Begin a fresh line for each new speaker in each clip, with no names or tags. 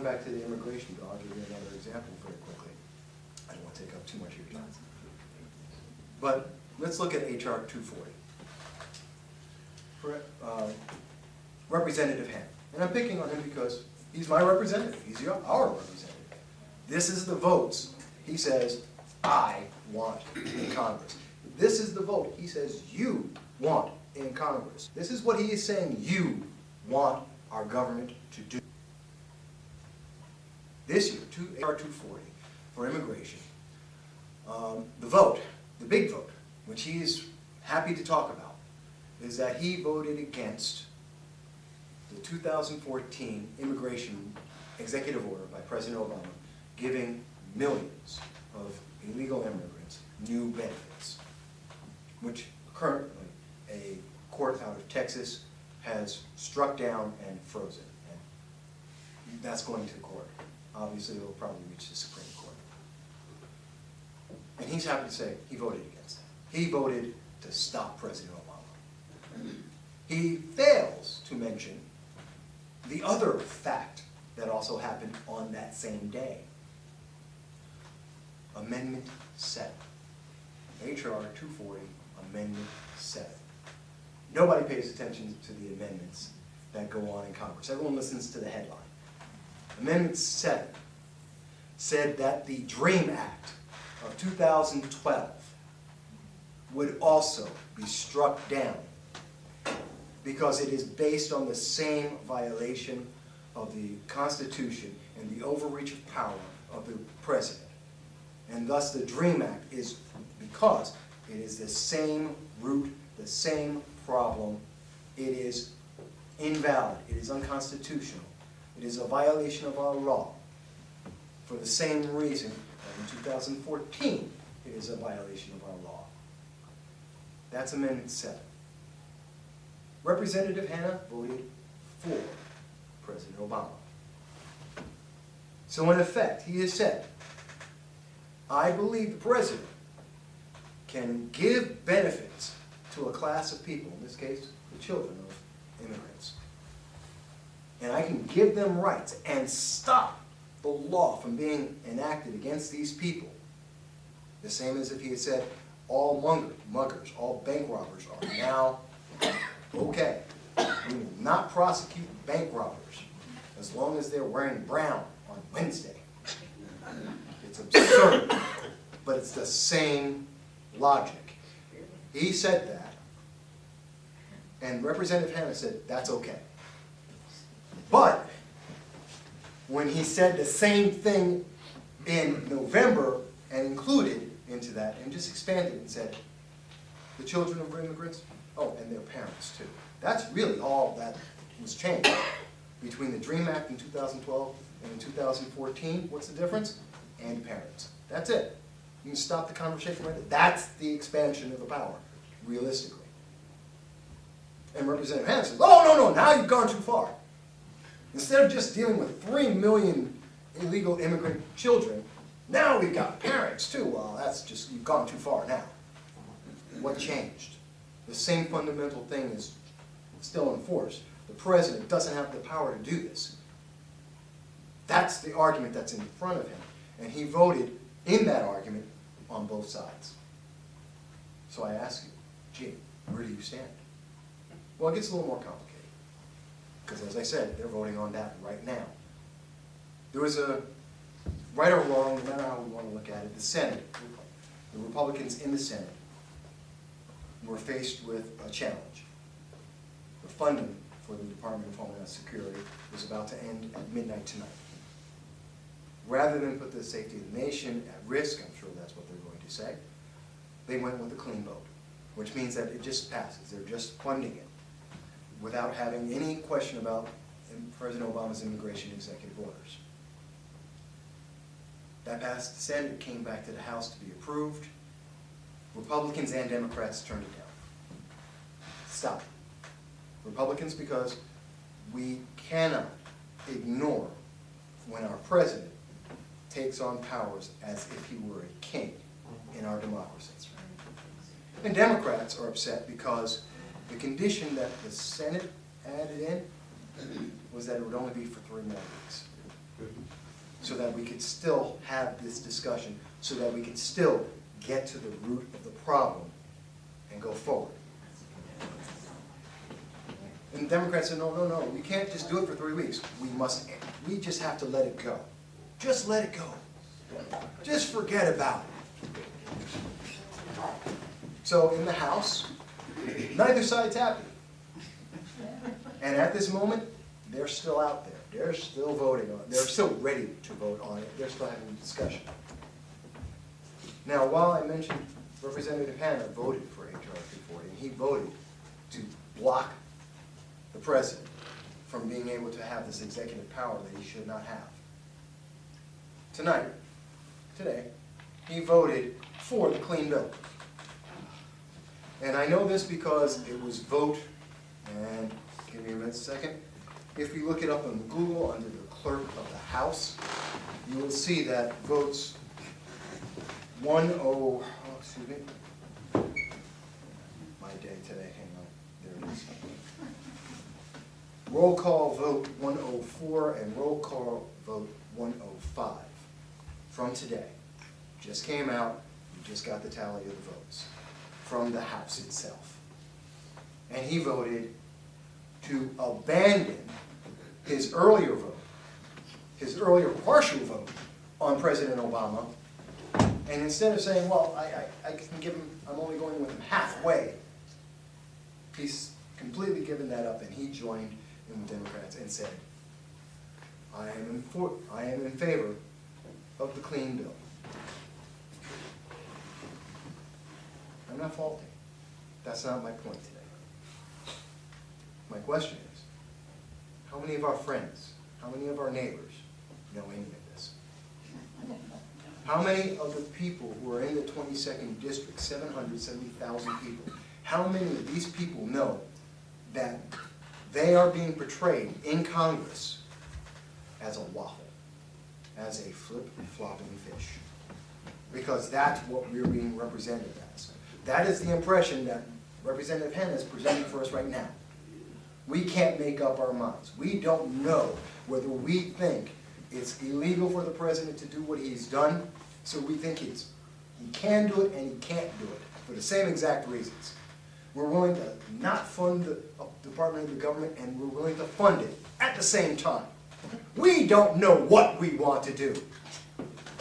going back to the immigration bill, I'll give you another example very quickly. I don't want to take up too much of your time. But let's look at HR 240. Representative Hanna. And I'm picking on him because he's my representative. He's our representative. This is the votes he says I want in Congress. This is the vote he says you want in Congress. This is what he is saying you want our government to do. This year, HR 240 for immigration, the vote, the big vote, which he is happy to talk about, is that he voted against the 2014 immigration executive order by President Obama giving millions of illegal immigrants new benefits, which currently a court out of Texas has struck down and frozen. And that's going to the court. Obviously, it will probably reach the Supreme Court. And he's happy to say he voted against that. He voted to stop President Obama. He fails to mention the other fact that also happened on that same day. Amendment 7. HR 240, Amendment 7. Nobody pays attention to the amendments that go on in Congress. Everyone listens to the headline. Amendment 7 said that the DREAM Act of 2012 would also be struck down because it is based on the same violation of the Constitution and the overreach of power of the President. And thus the DREAM Act is, because it is the same root, the same problem, it is invalid, it is unconstitutional, it is a violation of our law. For the same reason that in 2014 it is a violation of our law. That's Amendment 7. Representative Hanna voted for President Obama. So in effect, he has said, I believe the President can give benefits to a class of people, in this case, the children of immigrants. And I can give them rights and stop the law from being enacted against these people. The same as if he had said, all muggers, all bank robbers are now okay. We will not prosecute bank robbers as long as they're wearing brown on Wednesday. It's absurd, but it's the same logic. He said that, and Representative Hanna said, that's okay. But when he said the same thing in November and included into that and just expanded and said, the children of immigrants, oh, and their parents too. That's really all that was changed between the DREAM Act in 2012 and in 2014. What's the difference? And parents. That's it. You can stop the conversation right there. That's the expansion of the power, realistically. And Representative Hanna says, oh, no, now you've gone too far. Instead of just dealing with 3 million illegal immigrant children, now we've got parents too. Well, that's just, you've gone too far now. What changed? The same fundamental thing is still in force. The President doesn't have the power to do this. That's the argument that's in front of him. And he voted in that argument on both sides. So I ask you, gee, where do you stand? Well, it gets a little more complicated. Because as I said, they're voting on that right now. There was a, right or wrong, no matter how we want to look at it, the Senate, the Republicans in the Senate were faced with a challenge. The funding for the Department of Homeland Security was about to end at midnight tonight. Rather than put the safety of the nation at risk, I'm sure that's what they're going to say, they went with a clean vote, which means that it just passes. They're just funding it without having any question about President Obama's immigration executive orders. That passed the Senate, it came back to the House to be approved. Republicans and Democrats turned it down. Stop. Republicans, because we cannot ignore when our president takes on powers as if he were a king in our democracy. And Democrats are upset because the condition that the Senate added in was that it would only be for 3 more weeks. so that we could still have this discussion, so that we could still get to the root of the problem and go forward. And Democrats said, no, no, no, we can't just do it for 3 weeks. We just have to let it go. Just let it go. Just forget about it. So in the House, neither side's happy. And at this moment, they're still out there. They're still voting on it. They're still ready to vote on it. They're still having a discussion. Now, while I mentioned Representative Hanna voted for H.R. 240, and he voted to block the president from being able to have this executive power that he should not have. Today, he voted for the clean bill. And I know this because it was vote, and give me a second. If you look it up on Google under the clerk of the House, you will see that votes excuse me, my day today, hang on, there it is. Roll call vote 104 and roll call vote 105 from today. Just came out, we just got the tally of the votes from the House itself. And he voted to abandon his earlier vote, his earlier partial vote on President Obama, and instead of saying, well, I can give him, I'm only going with him halfway, he's completely given that up, and he joined in the Democrats and said, I am in favor of the clean bill. I'm not faulting. That's not my point today. My question is, how many of our friends, how many of our neighbors know any of this? How many of the people who are in the 22nd District, 770,000 people, how many of these people know that they are being portrayed in Congress as a waffle, as a flip-flopping fish? Because that's what we're being represented as. That is the impression that Representative Hanna is presenting for us right now. We can't make up our minds. We don't know whether we think it's illegal for the president to do what he's done, so we think he can do it and he can't do it for the same exact reasons. We're willing to not fund the Department of the Government, and we're willing to fund it at the same time. We don't know what we want to do,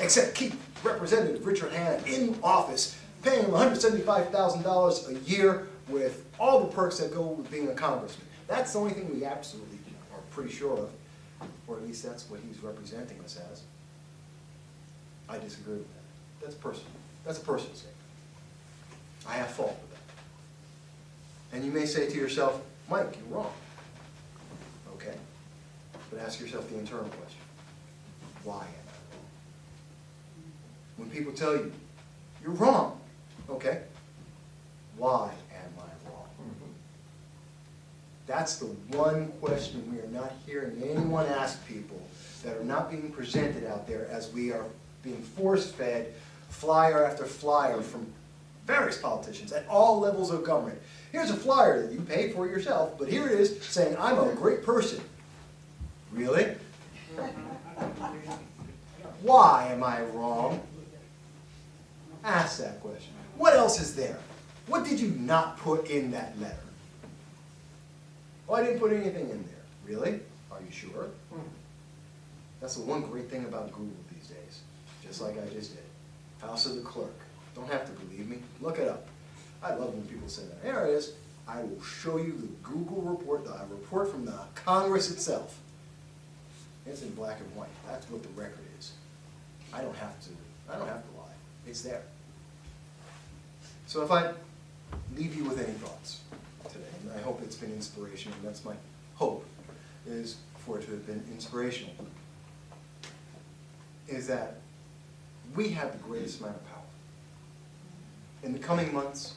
except keep Representative Richard Hanna in office, paying him $175,000 a year with all the perks that go with being a congressman. That's the only thing we absolutely are pretty sure of, or at least that's what he's representing us as. I disagree with that. That's personal. That's a personal statement. I have fault with that. And you may say to yourself, Mike, you're wrong. Okay. But ask yourself the internal question. Why am I wrong? When people tell you, you're wrong, okay, why am I wrong? That's the one question we are not hearing anyone ask people that are not being presented out there, as we are being force-fed flyer after flyer from various politicians at all levels of government. Here's a flyer that you paid for yourself, but here it is saying, I'm a great person. Really? Why am I wrong? Ask that question. What else is there? What did you not put in that letter? Oh, I didn't put anything in there. Really? Are you sure? That's the one great thing about Google these days. Just like I just did. House of the Clerk. Don't have to believe me. Look it up. I love when people say that. There it is. I will show you the Google report, the report from the Congress itself. It's in black and white. That's what the record is. I don't have to lie. It's there. So if I leave you with any thoughts today, and I hope it's been inspirational, and that's my hope, is for it to have been inspirational, is that we have the greatest amount of power. In the coming months,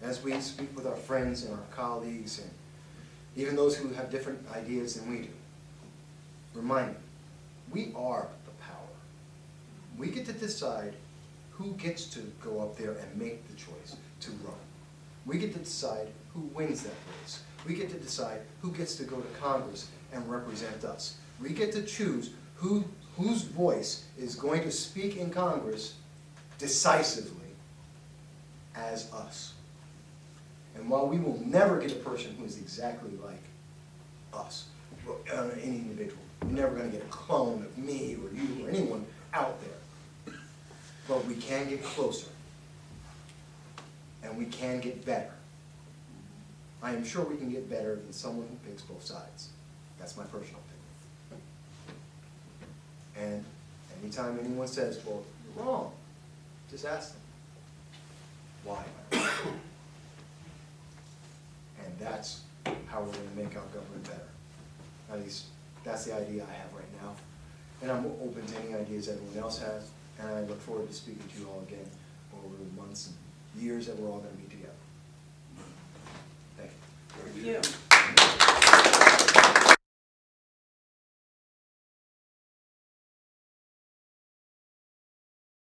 as we speak with our friends and our colleagues, and even those who have different ideas than we do, remind them, we are the power. We get to decide who gets to go up there and make the choice to run. We get to decide who wins that race. We get to decide who gets to go to Congress and represent us. We get to choose whose voice is going to speak in Congress decisively as us. And while we will never get a person who is exactly like us, any individual, you're never going to get a clone of me or you or anyone out there. But we can get closer. And we can get better. I am sure we can get better than someone who picks both sides. That's my personal opinion. And anytime anyone says, well, you're wrong, just ask them, why am I wrong? And that's how we're going to make our government better. At least that's the idea I have right now. And I'm open to any ideas everyone else has. And I look forward to speaking to you all again over the months and years that we're all going to be together. Thank you.
Thank you.